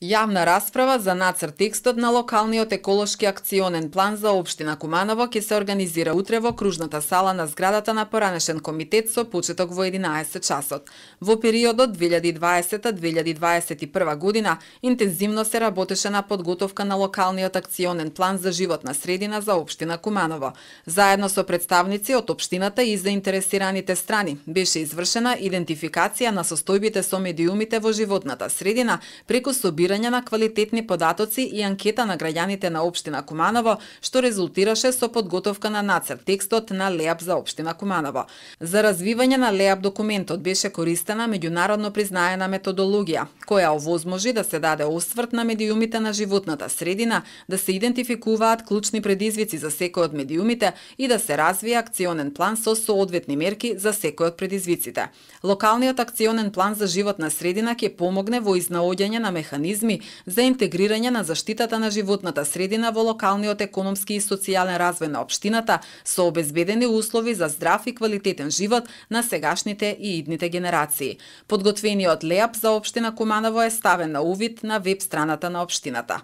Јавна расправа за нацрт текстот на локалниот еколошки акционен план за општина Куманово ќе се организира утре во кружната сала на зградата на поранешен комитет со почеток во 11 часот. Во периодот 2020-2021 година интензивно се работеше на подготовка на локалниот акционен план за животна средина за општина Куманово. Заедно со представници од општината и заинтересираните страни беше извршена идентификација на состојбите со медиумите во животната средина преку собирање на квалитетни податоци и анкета на граѓаните на општина Куманово, што резултираше со подготовка на нацрт текстот на ЛЕАП за општина Куманово. За развивање на ЛЕАП документот беше користена меѓународно признаена методологија, која овозможи да се даде осврт на медиумите на животната средина, да се идентификуваат клучни предизвици за секој од медиумите и да се развие акционен план со соодветни мерки за секој од предизвиците. Локалниот акционен план за животна средина ќе помогне во изнаоѓање на механизми за интегрирање на заштитата на животната средина во локалниот економски и социјален развој на општината со обезбедени услови за здрав и квалитетен живот на сегашните и идните генерации. Подготвениот ЛЕАП за општина Куманово е ставен на увид на веб страната на општината.